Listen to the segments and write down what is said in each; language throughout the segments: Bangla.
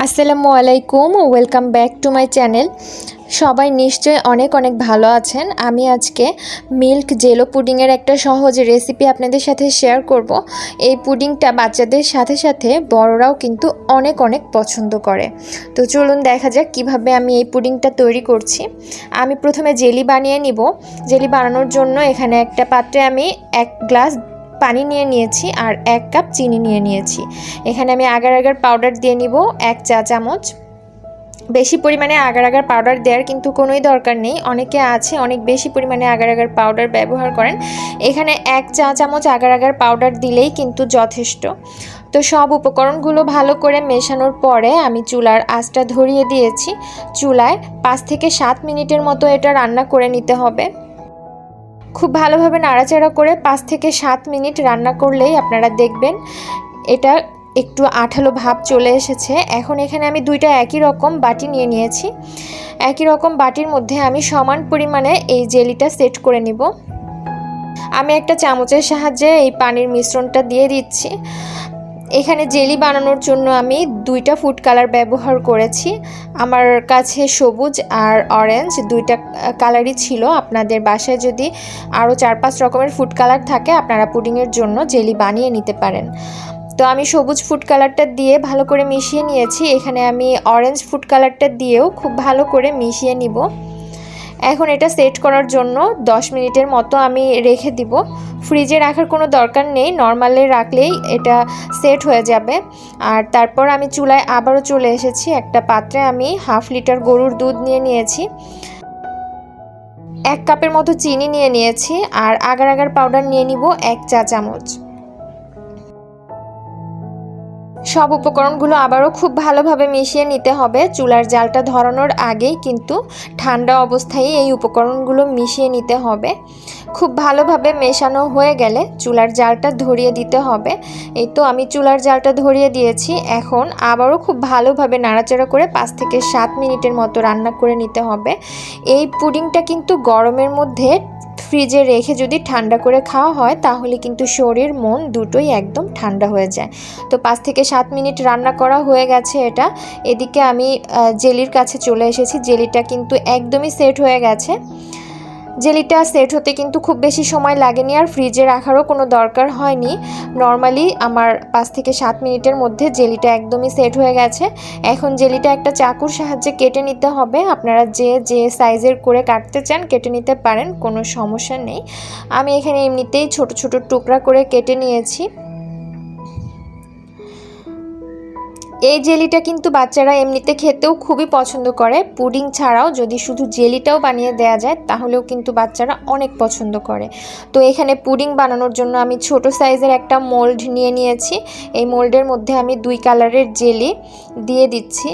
আসসালামু আলাইকুম, welcome back to my channel. সবাই নিশ্চয়ই অনেক ভালো আছেন। আমি আজকে মিল্ক জেলো পুডিংয়ের একটা সহজ রেসিপি আপনাদের সাথে শেয়ার করব। এই পুডিংটা বাচ্চাদের সাথে সাথে বড়রাও কিন্তু অনেক পছন্দ করে। তো চলুন দেখা যাক কিভাবে আমি এই পুডিংটা তৈরি করছি। আমি প্রথমে জেলি বানিয়ে নিব। জেলি বানানোর জন্য এখানে একটা পাত্রে আমি 1 গ্লাস পানি নিয়ে নিয়েছি আর 1 কাপ চিনি নিয়ে নিয়েছি। এখানে আমি আগার পাউডার দিয়ে নিব 1 চা চামচ। বেশি পরিমাণে আগার পাউডার দেওয়ার কিন্তু কোনোই দরকার নেই। অনেকে আছে অনেক বেশি পরিমাণে আগার পাউডার ব্যবহার করেন। এখানে 1 চা চামচ আগার পাউডার দিলেই কিন্তু যথেষ্ট। তো সব উপকরণগুলো ভালো করে মেশানোর পরে আমি চুলার আঁচটা ধরিয়ে দিয়েছি। চুলায় 5 থেকে 7 মিনিটের মতো এটা রান্না করে নিতে হবে। খুব ভালোভাবে নাড়াচাড়া করে 5 থেকে 7 মিনিট রান্না করলেই আপনারা দেখবেন এটা একটু আঠালো ভাব চলে এসেছে। এখন এখানে আমি 2টা একই রকম বাটি নিয়ে নিয়েছি। একই রকম বাটির মধ্যে আমি সমান পরিমাণে এই জেলিটা সেট করে নিব। আমি একটা চামচের সাহায্যে এই পানির মিশ্রণটা দিয়ে দিচ্ছি। এখানে জেলি বানানোর জন্য আমি 2টা ফুড কালার ব্যবহার করেছি। আমার কাছে সবুজ আর অরেঞ্জ 2টা কালারই ছিল। আপনাদের বাসায় যদি আরও 4-5 রকমের ফুড কালার থাকে আপনারা পুডিংয়ের জন্য জেলি বানিয়ে নিতে পারেন। তো আমি সবুজ ফুড কালারটা দিয়ে ভালো করে মিশিয়ে নিয়েছি। এখানে আমি অরেঞ্জ ফুড কালারটা দিয়েও খুব ভালো করে মিশিয়ে নিব। এখন এটা সেট করার জন্য 10 মিনিটের মতো আমি রেখে দিব। ফ্রিজে রাখার কোনো দরকার নেই, নর্মালে রাখলেই এটা সেট হয়ে যাবে। আর তারপর আমি চুলায় আবারও চলে এসেছি। একটা পাত্রে আমি 1/2 লিটার গরুর দুধ নিয়ে নিয়েছি। 1 কাপের মতো চিনি নিয়ে নিয়েছি আর আগার পাউডার নিয়ে নিব 1 চা চামচ। সব উপকরণগুলো আবারও খুব ভালোভাবে মিশিয়ে নিতে হবে। চুলার জালটা ধরানোর আগেই কিন্তু ঠান্ডা অবস্থায় এই উপকরণগুলো মিশিয়ে নিতে হবে। খুব ভালোভাবে মেশানো হয়ে গেলে চুলার জালটা ধরিয়ে দিতে হবে। এই তো আমি চুলার জালটা ধরিয়ে দিয়েছি। এখন আবারও খুব ভালোভাবে নাড়াচাড়া করে 5 থেকে 7 মিনিটের মতো রান্না করে নিতে হবে। এই পুডিংটা কিন্তু গরমের মধ্যে ফ্রিজে রেখে যদি ঠান্ডা করে খাওয়া হয় তাহলে কিন্তু শরীর মন দুটোই একদম ঠান্ডা হয়ে যায়। তো 5 থেকে 7 মিনিট রান্না করা হয়ে গেছে এটা। এদিকে আমি জেলির কাছে চলে এসেছি। জেলিটা কিন্তু একদমই সেট হয়ে গেছে। জেলিটা সেট হতে কিন্তু খুব বেশি সময় লাগেনি আর ফ্রিজে রাখারও কোনো দরকার হয়নি। নর্মালি আমার 5 থেকে 7 মিনিটের মধ্যে জেলিটা একদমই সেট হয়ে গেছে। এখন জেলিটা একটা চাকুর সাহায্যে কেটে নিতে হবে। আপনারা যে সাইজের করে কাটতে চান কেটে নিতে পারেন, কোনো সমস্যা নেই। আমি এখানে এমনিতেই ছোট ছোট টুকরা করে কেটে নিয়েছি। এই জেলিটা কিন্তু বাচ্চারা এমনিতে খেতেও খুবই পছন্দ করে। পুডিং ছাড়াও যদি শুধু জেলিটাও বানিয়ে দেওয়া যায় তাহলেও কিন্তু বাচ্চারা অনেক পছন্দ করে। তো এখানে পুডিং বানানোর জন্য আমি ছোট সাইজের একটা মোল্ড নিয়ে নিয়েছি। এই মোল্ডের মধ্যে আমি 2 কালারের জেলি দিয়ে দিচ্ছি।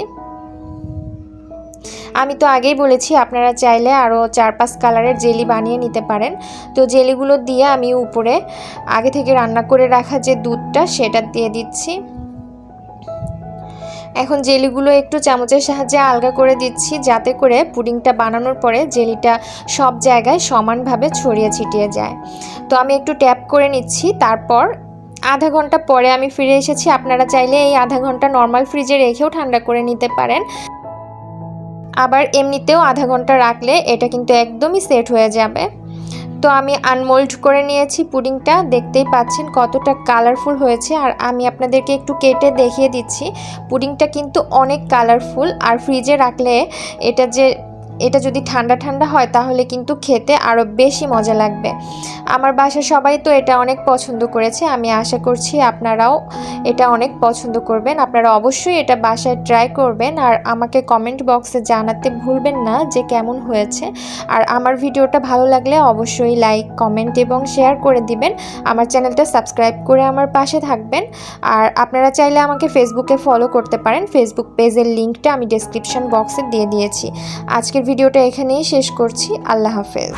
আমি তো আগেই বলেছি আপনারা চাইলে আরও 4-5 কালারের জেলি বানিয়ে নিতে পারেন। তো জেলিগুলো দিয়ে আমি উপরে আগে থেকে রান্না করে রাখা যে দুধটা সেটা দিয়ে দিচ্ছি। এখন জেলিগুলো একটু চামচের সাহায্যে আলগা করে দিচ্ছি যাতে করে পুডিংটা বানানোর পরে জেলিটা সব জায়গায় সমানভাবে ছড়িয়ে ছিটিয়ে যায়। তো আমি একটু ট্যাপ করে নিচ্ছি। তারপর আধা ঘন্টা পরে আমি ফিরে এসেছি। আপনারা চাইলে এই আধা ঘন্টা নর্মাল ফ্রিজে রেখেও ঠান্ডা করে নিতে পারেন। আবার এমনিতেও আধা ঘন্টা রাখলে এটা কিন্তু একদমই সেট হয়ে যাবে। তো আমি আনমোল্ড করে নিয়েছি পুডিংটা। দেখতেই পাচ্ছেন কতটা কালারফুল হয়েছে। আর আমি আপনাদেরকে একটু কেটে দেখিয়ে দিচ্ছি। পুডিংটা কিন্তু অনেক কালারফুল। আর ফ্রিজে রাখলে এটা যদি ঠান্ডা হয় তাহলে কিন্তু খেতে আরও বেশি মজা লাগবে। আমার বাসায় সবাই তো এটা অনেক পছন্দ করেছে। আমি আশা করছি আপনারাও এটা অনেক পছন্দ করবেন। আপনারা অবশ্যই এটা বাসায় ট্রাই করবেন আর আমাকে কমেন্ট বক্সে জানাতে ভুলবেন না যে কেমন হয়েছে। আর আমার ভিডিওটা ভালো লাগলে অবশ্যই লাইক, কমেন্ট এবং শেয়ার করে দিবেন। আমার চ্যানেলটা সাবস্ক্রাইব করে আমার পাশে থাকবেন। আর আপনারা চাইলে আমাকে ফেসবুকে ফলো করতে পারেন। ফেসবুক পেজের লিঙ্কটা আমি ডেসক্রিপশন বক্সে দিয়ে দিয়েছি। আজকের ভিডিওটা এখানেই শেষ করছি। আল্লাহ হাফেজ।